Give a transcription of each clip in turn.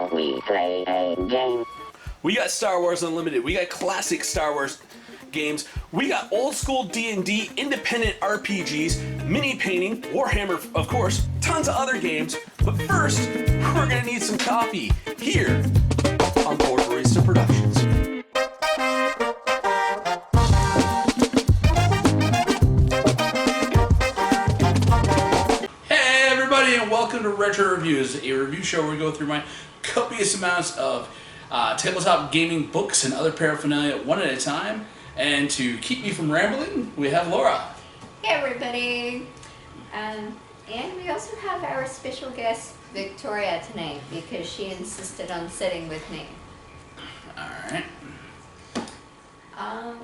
Shall we play a game? We got Star Wars Unlimited. We got classic Star Wars games. We got old school D&D, independent RPGs, mini painting, Warhammer, of course, tons of other games. But first, we're gonna need some coffee here on Board Barista Productions. Hey everybody, and welcome to Retro Reviews, a review show where we go through my copious amounts of tabletop gaming books and other paraphernalia one at a time. And to keep me from rambling, we have Laura. Hey everybody! And we also have our special guest Victoria tonight because she insisted on sitting with me. Alright.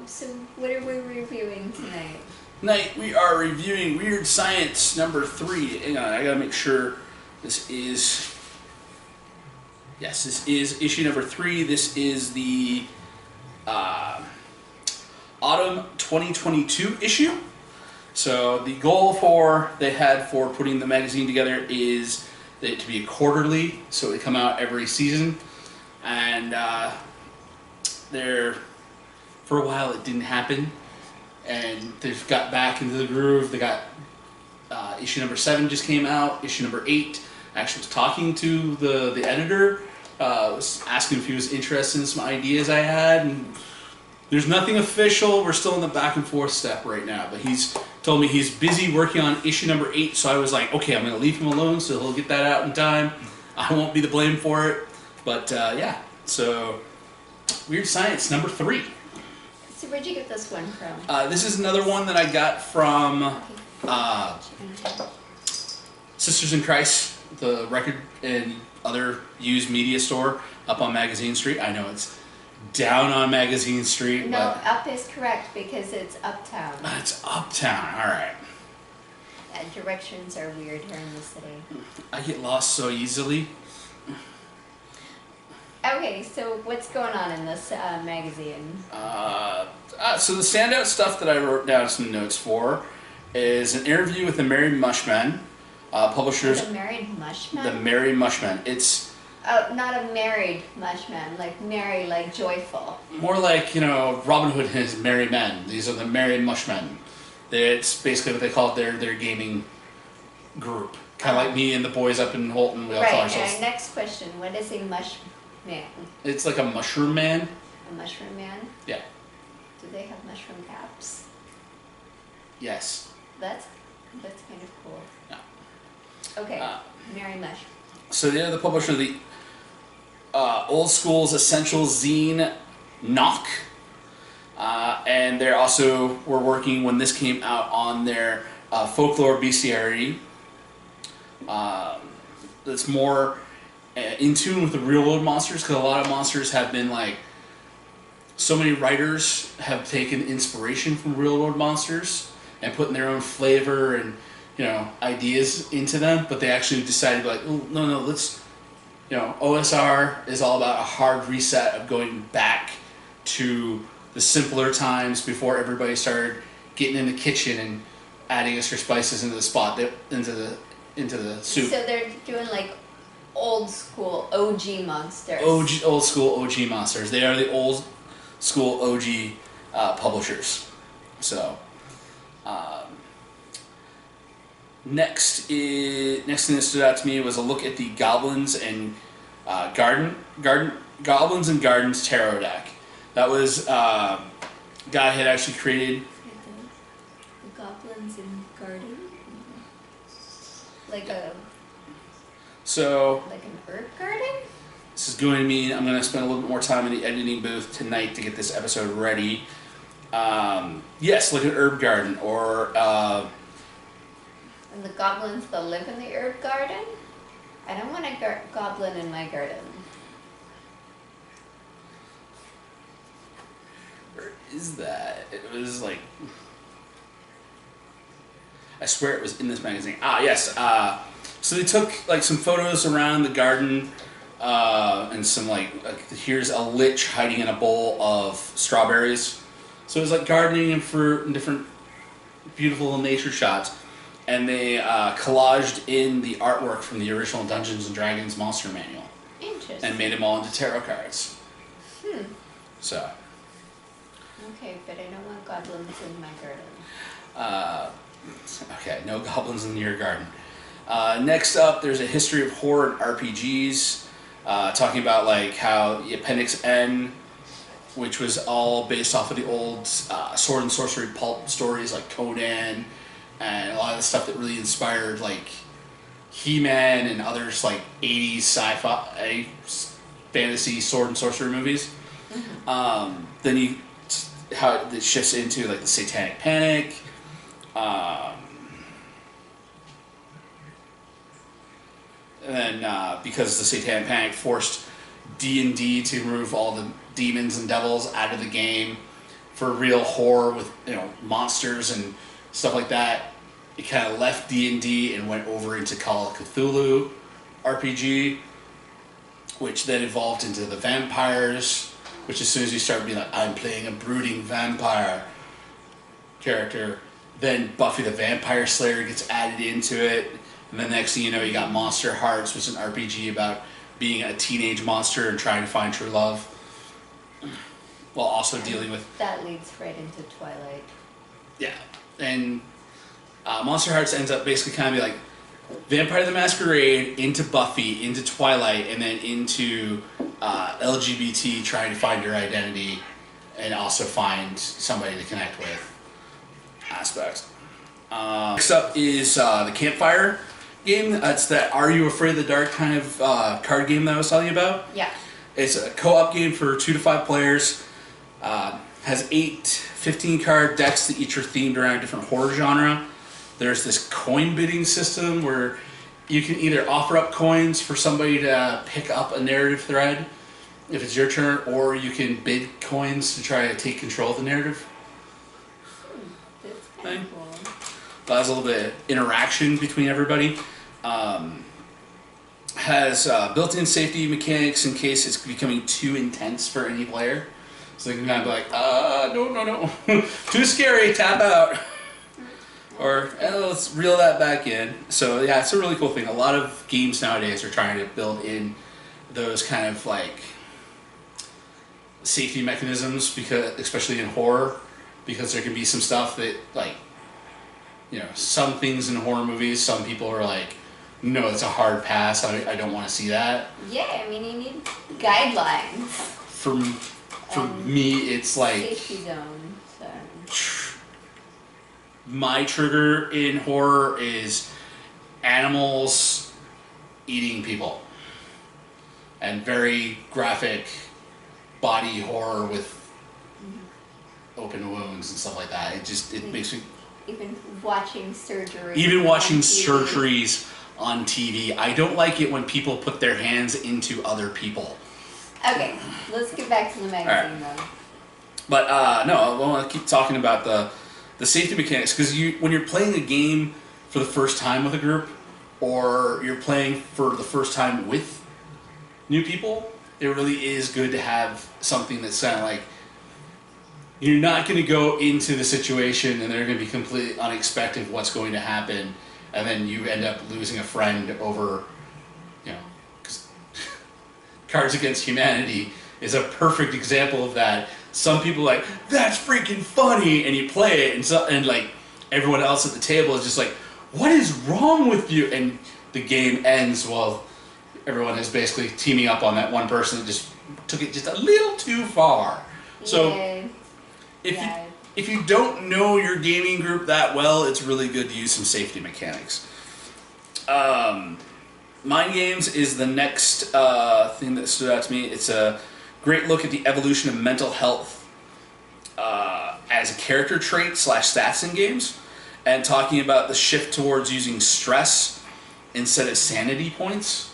So what are we reviewing tonight? Tonight we are reviewing Wyrd Science number 3. Hang on, I gotta make sure this is... Yes, this is issue number 3. This is the autumn 2022 issue. So the goal they had for putting the magazine together is it to be a quarterly, so it come out every season. And for a while it didn't happen, and they've got back into the groove. They got issue number 7 just came out. Issue number 8, I actually was talking to the editor, was asking if he was interested in some ideas I had, and there's nothing official. We're still in the back and forth step right now, but he's told me he's busy working on issue number 8, so I was like, okay, I'm going to leave him alone so he'll get that out in time. I won't be the blame for it, but yeah, so Wyrd Science number 3. So where'd you get this one from? This is another one that I got from Sisters in Christ, the record and other used media store up on Magazine Street. I know it's down on Magazine Street. No, but up is correct because it's uptown. It's uptown, alright. Directions are weird here in the city. I get lost so easily. Okay, so what's going on in this magazine? So the standout stuff that I wrote down some notes for is an interview with the Merry Mushmen, publishers. The Married Mushman? The Merry Mushmen. It's Oh, not a married mushman, like merry, like joyful. more like, Robin Hood and his merry men. These are the Merry Mushmen. It's basically what they call it their gaming group. Kind of like me and the boys up in Holton. We all call Right, ourselves. and next question, what is a mushman? It's like a mushroom man. A mushroom man? Yeah. Do they have mushroom caps? Yes. That's kind of cool. Yeah. Okay, Merry Mush. So they're the publisher of the Old School's Essential Zine Knock. And they also were working when this came out on their Folklore Bestiary. That's more in tune with the real world monsters, because a lot of monsters have been like, so many writers have taken inspiration from real world monsters and putting their own flavor and ideas into them, but they actually decided like, oh, no, let's, OSR is all about a hard reset of going back to the simpler times before everybody started getting in the kitchen and adding extra spices into the into the soup. So they're doing like old school OG monsters. Old school OG monsters. They are the old school OG publishers. So next thing that stood out to me was a look at the Goblins and Goblins and Gardens tarot deck. That was guy had actually created The Goblins in Garden? Like an herb garden? This is going to mean I'm going to spend a little bit more time in the editing booth tonight to get this episode ready. Yes, like an herb garden, or And the goblins that live in the herb garden? I don't want a goblin in my garden. where is that? It was like, I swear it was in this magazine. Yes. So they took like some photos around the garden, and some like here's a lich hiding in a bowl of strawberries. So it was like gardening and fruit and different beautiful nature shots. And they collaged in the artwork from the original Dungeons & Dragons Monster Manual. Interesting. and made them all into tarot cards. So. Okay, but I don't want goblins in my garden. Okay, no goblins in your garden. Next up, there's a history of horror and RPGs, talking about like how the Appendix N, which was all based off of the old sword and sorcery pulp stories like Conan, and a lot of the stuff that really inspired like He-Man and others like 80s sci-fi fantasy sword and sorcery movies. Then how it shifts into like the Satanic Panic. And then because the Satanic Panic forced D&D to remove all the demons and devils out of the game for real horror with monsters and stuff like that, it kind of left D&D and went over into Call of Cthulhu RPG, which then evolved into the vampires, which as soon as you start being like, I'm playing a brooding vampire character, then Buffy the Vampire Slayer gets added into it, and then next thing you know, you got Monster Hearts, which is an RPG about being a teenage monster and trying to find true love, while also dealing with... That leads right into Twilight. Yeah, and Monster Hearts ends up basically kind of be like Vampire the Masquerade into Buffy, into Twilight, and then into LGBT trying to find your identity and also find somebody to connect with aspects. Next up is the Campfire game. That's that Are You Afraid of the Dark kind of card game that I was telling you about. Yeah. It's a co-op game for 2 to 5 players. Has 15 card decks that each are themed around a different horror genre. There's this coin bidding system where you can either offer up coins for somebody to pick up a narrative thread if it's your turn, or you can bid coins to try to take control of the narrative. That's kind of cool. Allows a little bit of interaction between everybody. Has built-in safety mechanics in case it's becoming too intense for any player. So they can kind of be like, no. Too scary, tap out. Or let's reel that back in. So yeah, it's a really cool thing. A lot of games nowadays are trying to build in those kind of like safety mechanisms, because especially in horror, because there can be some stuff that like, some things in horror movies, some people are like, no, it's a hard pass. I don't want to see that. Yeah, I mean, you need guidelines. For me, it's like safety zone. So. My trigger in horror is animals eating people, and very graphic body horror with open wounds and stuff like that. It makes me... Even watching surgery. Even watching surgeries on TV. I don't like it when people put their hands into other people. Okay, let's get back to the magazine though. But no, I want to keep talking about the safety mechanics, because when you're playing a game for the first time with a group, or you're playing for the first time with new people, it really is good to have something that's kind of like, you're not going to go into the situation and they're going to be completely unexpected what's going to happen, and then you end up losing a friend over, because Cards Against Humanity is a perfect example of that. Some people are like, that's freaking funny, and you play it, and like everyone else at the table is just like, what is wrong with you? And the game ends while everyone is basically teaming up on that one person that just took it just a little too far. So if you don't know your gaming group that well, it's really good to use some safety mechanics. Mind Games is the next thing that stood out to me. It's a great look at the evolution of mental health as a character trait / stats in games, and talking about the shift towards using stress instead of sanity points,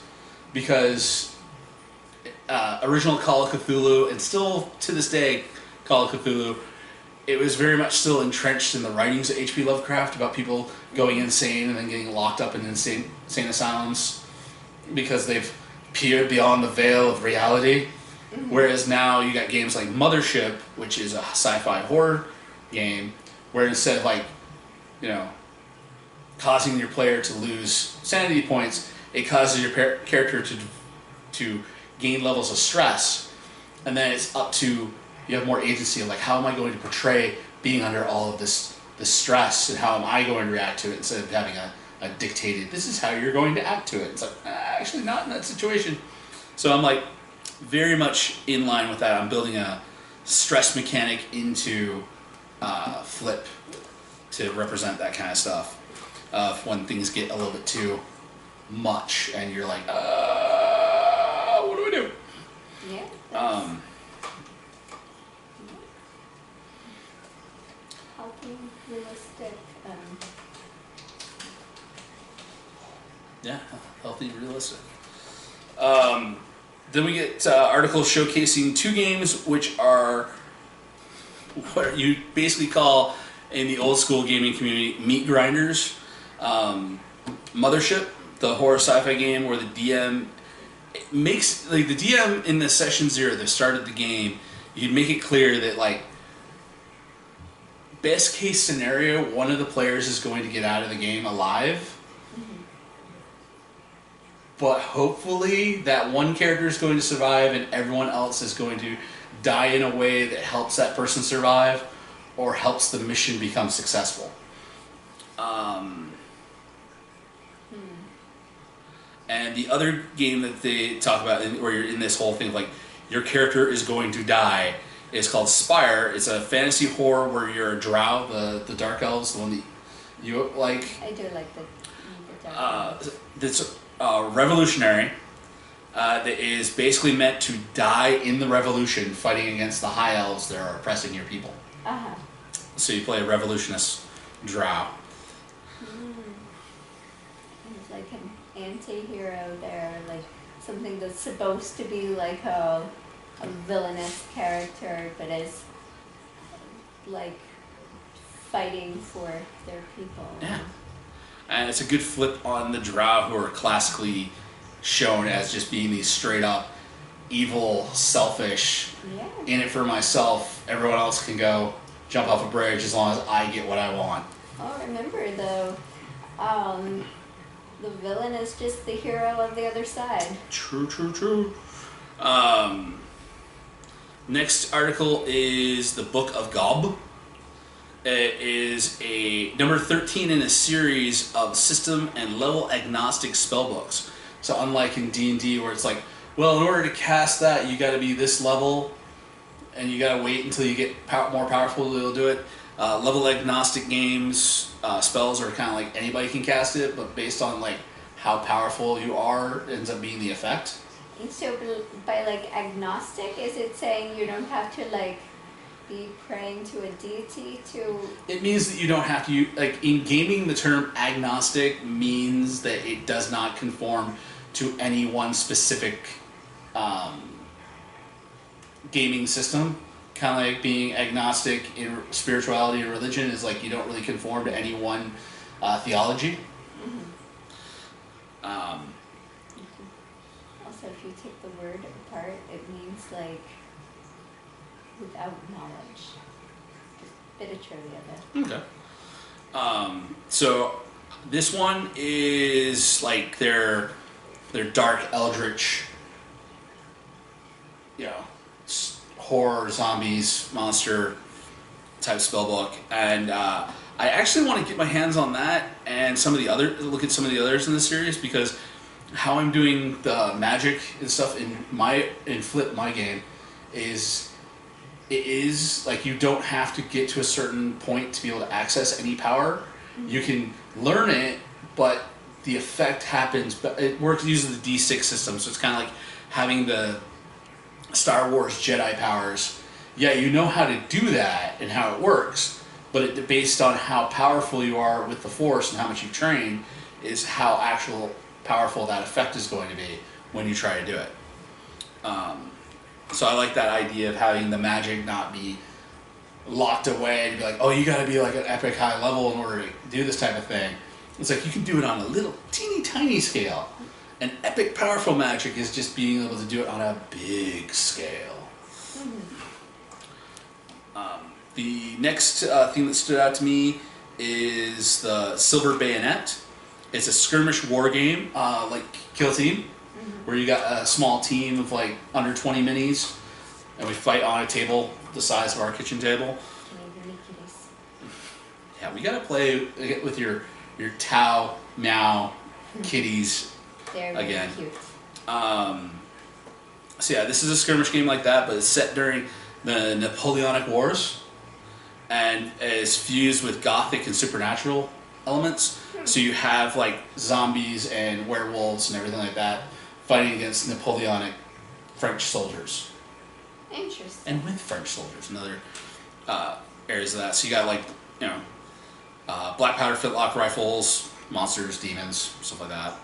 because original Call of Cthulhu, and still to this day Call of Cthulhu, it was very much still entrenched in the writings of H.P. Lovecraft about people going insane and then getting locked up in insane asylums because they've peered beyond the veil of reality. Mm-hmm. Whereas now you got games like Mothership, which is a sci-fi horror game, where instead of causing your player to lose sanity points, it causes your character to gain levels of stress, and then it's up to you have more agency of like, how am I going to portray being under all of this stress, and how am I going to react to it, instead of having a dictated, this is how you're going to act to it. It's like, actually not in that situation. So I'm like very much in line with that. I'm building a stress mechanic into Flip to represent that kind of stuff. When things get a little bit too much and you're like, what do we do? Yeah. Healthy, realistic. Yeah, healthy, realistic. Then we get articles showcasing 2 games, which are what you basically call, in the old school gaming community, meat grinders. Mothership, the horror sci-fi game where the DM makes, like, the DM in the session 0 that started the game, you'd make it clear that, like, best case scenario, one of the players is going to get out of the game alive. But hopefully that one character is going to survive and everyone else is going to die in a way that helps that person survive or helps the mission become successful. And the other game that they talk about, where you're in this whole thing of like, your character is going to die, is called Spire. It's a fantasy horror where you're a drow, the dark elves, the one that you like. I do like the dark elves. That's revolutionary. That is basically meant to die in the revolution, fighting against the high elves that are oppressing your people. Uh-huh. So you play a revolutionist drow. It's like an anti-hero there, like something that's supposed to be like a villainous character, but is like fighting for their people. Yeah. And it's a good flip on the drow, who are classically shown as just being these straight up evil, selfish, in it for myself, everyone else can go jump off a bridge as long as I get what I want. Oh, remember though, the villain is just the hero of the other side. True. Next article is the Book of Gob. It is a number 13 in a series of system and level agnostic spellbooks. So unlike in D&D where it's like, well, in order to cast that, you got to be this level, and you got to wait until you get more powerful to do it. Level agnostic games, spells are kind of like anybody can cast it, but based on like how powerful you are, it ends up being the effect. And so by like agnostic, is it saying you don't have to like be praying to a deity to... It means that you don't have to, like in gaming, the term agnostic means that it does not conform to any one specific gaming system. Kind of like being agnostic in spirituality or religion is like you don't really conform to any one theology. Also, if you take the word apart, it means like without knowledge. Just a bit of trivia there. Okay. So this one is like their dark eldritch, horror, zombies, monster type spellbook, and I actually want to get my hands on that and look at some of the others in the series, because how I'm doing the magic and stuff in Flip, my game, is like you don't have to get to a certain point to be able to access any power. You can learn it, but the effect happens, but it works using the D6 system, so it's kind of like having the Star Wars Jedi powers. Yeah, you know how to do that and how it works, but based on how powerful you are with the Force and how much you train is how actual powerful that effect is going to be when you try to do it. So I like that idea of having the magic not be locked away and be like, oh, you got to be like an epic high level in order to do this type of thing. It's like you can do it on a little teeny tiny scale. And epic powerful magic is just being able to do it on a big scale. The next thing that stood out to me is the Silver Bayonet. It's a skirmish war game, like Kill Team. where you got a small team of like under 20 minis, and we fight on a table the size of our kitchen table. Yeah, we gotta play with your Tau Meow kitties. They're again. Really cute. So yeah, this is a skirmish game like that, but it's set during the Napoleonic Wars, and is fused with gothic and supernatural elements. So you have like zombies and werewolves and everything like that fighting against Napoleonic French soldiers. Interesting. And with French soldiers and other areas of that. So you got like, black powder flintlock rifles, monsters, demons, stuff like that.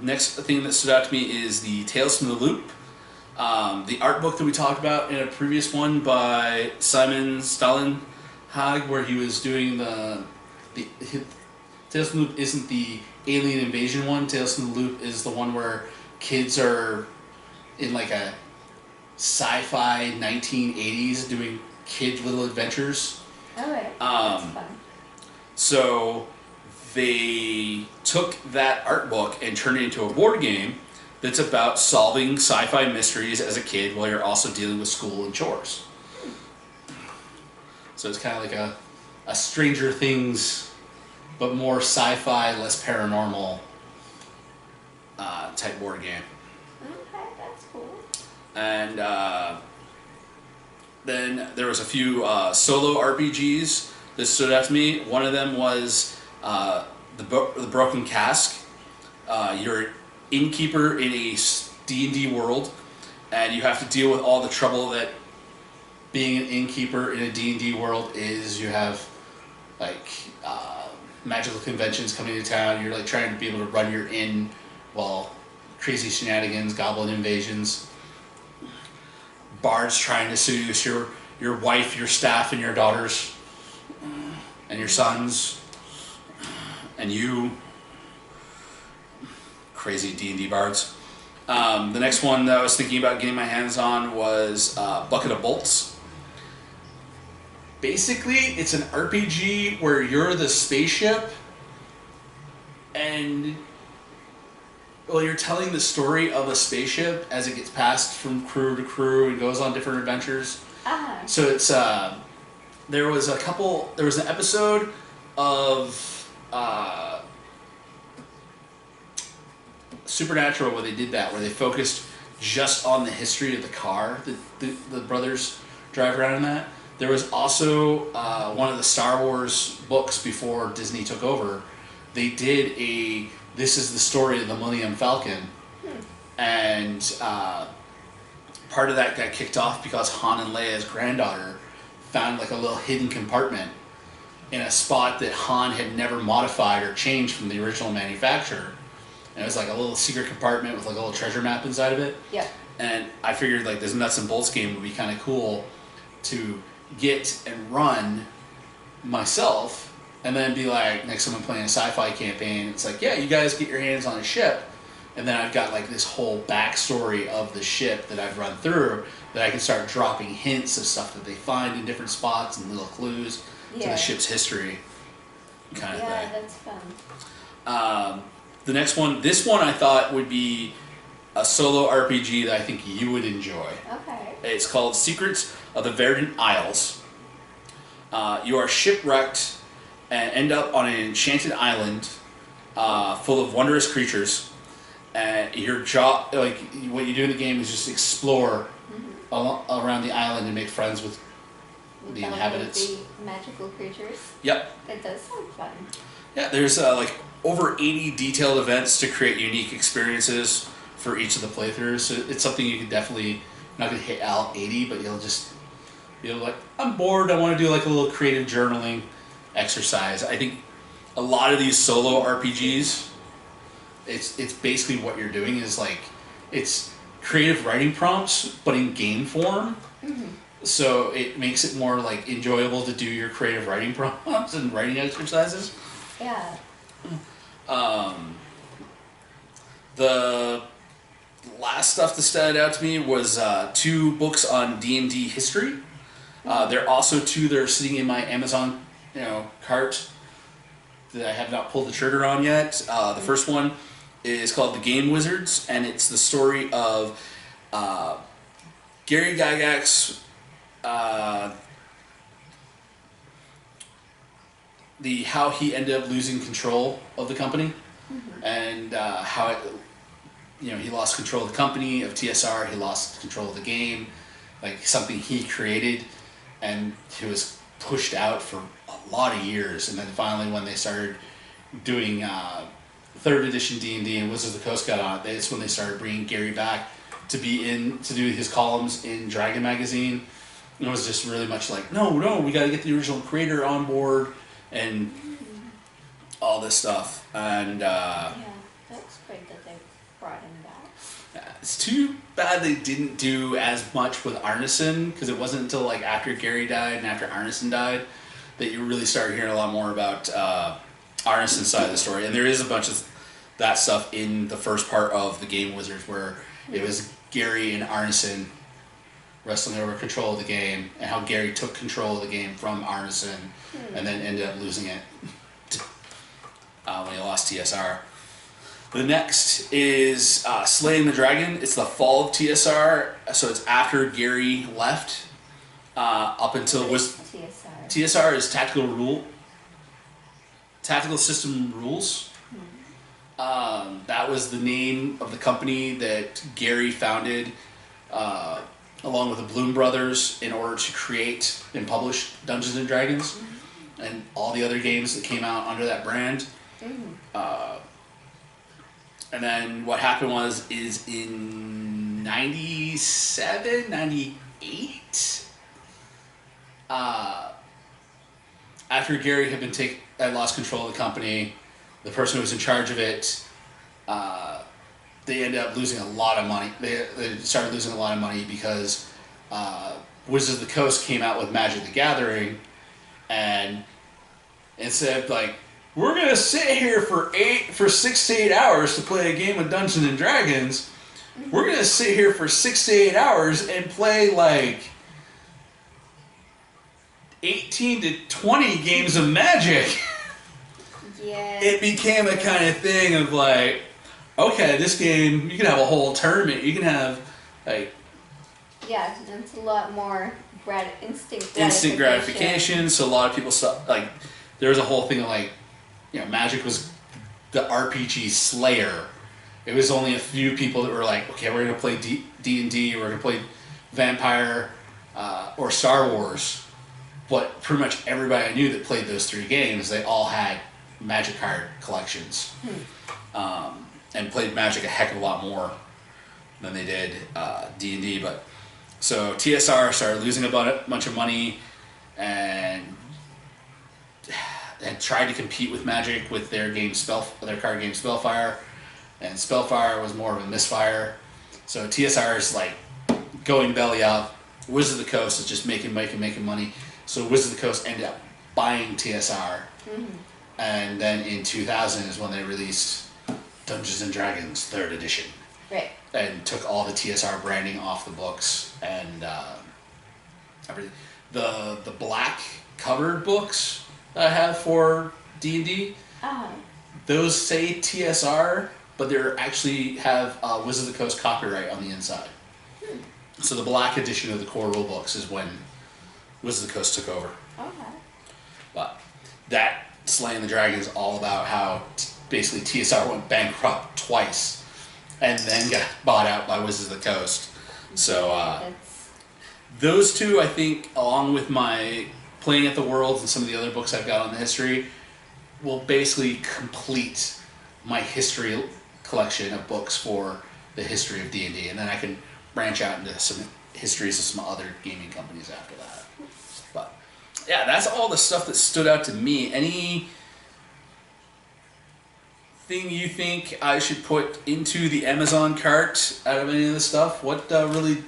Next thing that stood out to me is the Tales from the Loop. The art book that we talked about in a previous one by Simon Stalenhag, where he was doing the Tales from the Loop isn't the alien invasion one. Tales from the Loop is the one where kids are in like a sci-fi 1980s doing kid little adventures. Alright, that's fun. So they took that art book and turned it into a board game that's about solving sci-fi mysteries as a kid while you're also dealing with school and chores. So it's kind of like a Stranger Things, but more sci-fi, less paranormal type board game. Okay, that's cool. And then there was a few solo RPGs that stood out to me. One of them was the Broken Cask. You're an innkeeper in a D&D world, and you have to deal with all the trouble that being an innkeeper in a D&D world is. You have like magical conventions coming to town. You're like trying to be able to run your inn while crazy shenanigans, goblin invasions, bards trying to seduce your wife, your staff, and your daughters, and your sons, and you. Crazy D&D bards. The next one that I was thinking about getting my hands on was Bucket of Bolts. Basically, it's an RPG where you're the spaceship, and you're telling the story of a spaceship as it gets passed from crew to crew and goes on different adventures. Ah. So it's there was an episode of Supernatural where they did that, where they focused just on the history of the car that the brothers drive around in that. There was also one of the Star Wars books before Disney took over. They did this is the story of the Millennium Falcon. And part of that got kicked off because Han and Leia's granddaughter found like a little hidden compartment in a spot that Han had never modified or changed from the original manufacturer. And it was like a little secret compartment with like a little treasure map inside of it. Yeah. And I figured like this nuts and bolts game would be kind of cool to get and run myself, and then be like next time I'm playing a sci-fi campaign, it's like, yeah, you guys get your hands on a ship, and then I've got like this whole backstory of the ship that I've run through that I can start dropping hints of stuff that they find in different spots and little clues to the ship's history kind of thing. Yeah, that's fun. The next one, this one I thought would be a solo RPG that I think you would enjoy. Okay. It's called Secrets of the Verdant Isles. You are shipwrecked and end up on an enchanted island full of wondrous creatures. And your job, like what you do in the game, is just explore around the island and make friends with the inhabitants. The magical creatures. Yep. That does sound fun. Yeah, there's like over 80 detailed events to create unique experiences for each of the playthroughs. So it's something you can definitely, not going to hit all 80, but you'll just be like, I'm bored, I want to do like a little creative journaling exercise. I think a lot of these solo RPGs, it's basically what you're doing is like, it's creative writing prompts, but in game form. So it makes it more like enjoyable to do your creative writing prompts and writing exercises. Yeah. The last stuff that stood out to me was 2 books on D&D history. There are also 2 that are sitting in my Amazon, cart that I have not pulled the trigger on yet. The first one is called The Game Wizards, and it's the story of Gary Gygax's how he ended up losing control of the company, and how it, he lost control of the company, of TSR. He lost control of the game, like something he created, and he was pushed out for a lot of years. And then finally, when they started doing 3rd edition D&D and Wizards of the Coast got on it, that's when they started bringing Gary back to do his columns in Dragon magazine. And it was just really much like, no, we got to get the original creator on board and all this stuff. And yeah, that's great that they brought him back. it's too bad they didn't do as much with Arneson, because it wasn't until like after Gary died and after Arneson died that you really started hearing a lot more about Arneson's side of the story. And there is a bunch of that stuff in the first part of the Game Wizards, where it was Gary and Arneson wrestling over control of the game, and how Gary took control of the game from Arneson and then ended up losing it when he lost TSR. The next is Slaying the Dragon. It's the fall of TSR, so it's after Gary left, up until TSR. TSR is Tactical System Rules. That was the name of the company that Gary founded, along with the Bloom Brothers, in order to create and publish Dungeons and Dragons and all the other games that came out under that brand. And then what happened is in 97, 98, after Gary had lost control of the company, the person who was in charge of it, they ended up losing a lot of money. They started losing a lot of money because Wizards of the Coast came out with Magic the Gathering, and instead of like, we're gonna sit here for 6 to 8 hours to play a game of Dungeons and Dragons, we're gonna sit here for 6 to 8 hours and play like 18 to 20 games of Magic. Yeah. It became a kind of thing of like, okay, this game, you can have a whole tournament. You can have like, yeah, it's a lot more instant gratification. So a lot of people like, there was a whole thing of like, Magic was the RPG slayer. It was only a few people that were like, okay, we're gonna play D&D, we're gonna play Vampire or Star Wars. But pretty much everybody I knew that played those 3 games, they all had Magic card collections, and played Magic a heck of a lot more than they did D&D. But so TSR started losing a bunch of money, and had tried to compete with Magic with their card game Spellfire, and Spellfire was more of a misfire. So TSR is like going belly up. Wizards of the Coast is just making money. So Wizards of the Coast ended up buying TSR. And then in 2000 is when they released Dungeons and Dragons 3rd edition. Right. And took all the TSR branding off the books, and everything. The black covered books that I have for D&D, those say TSR, but they actually have Wizards of the Coast copyright on the inside. So the black edition of the core rule books is when Wizards of the Coast took over. Okay. But that Slaying the Dragon is all about how basically TSR went bankrupt twice and then got bought out by Wizards of the Coast. So those two, I think, along with my Playing at the Worlds and some of the other books I've got on the history, will basically complete my history collection of books for the history of D&D, and then I can branch out into some histories of some other gaming companies after that. But yeah, that's all the stuff that stood out to me. Anything you think I should put into the Amazon cart out of any of this stuff? What really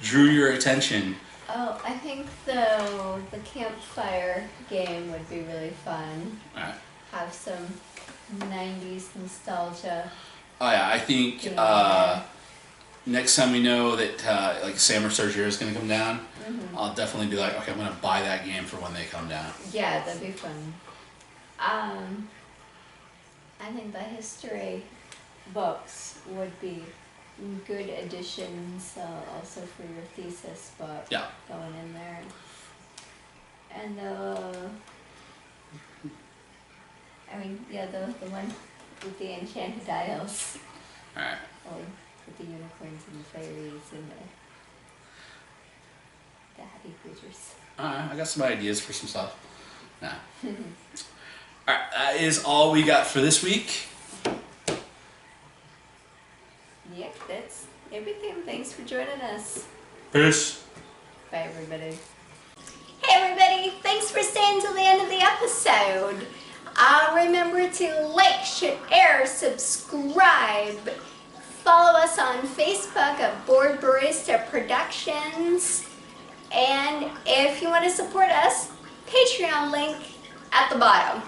drew your attention? Oh, I think the campfire game would be really fun. Alright. Have some 90s nostalgia. Oh yeah, I think next time we know that like Sam or Sergio is going to come down, I'll definitely be like, okay, I'm going to buy that game for when they come down. Yeah, that'd be fun. I think the history books would be good additions also for your thesis book. Yeah. Going in there. And the one with the enchanted dials. Alright. With the unicorns and the fairies and the happy creatures. Alright, I got some ideas for some stuff. Nah. Alright, that is all we got for this week. Yep, that's everything. Thanks for joining us. Peace. Bye, everybody. Hey, everybody. Thanks for staying till the end of the episode. Remember to like, share, subscribe. Follow us on Facebook at Board Barista Productions. And if you want to support us, Patreon link at the bottom.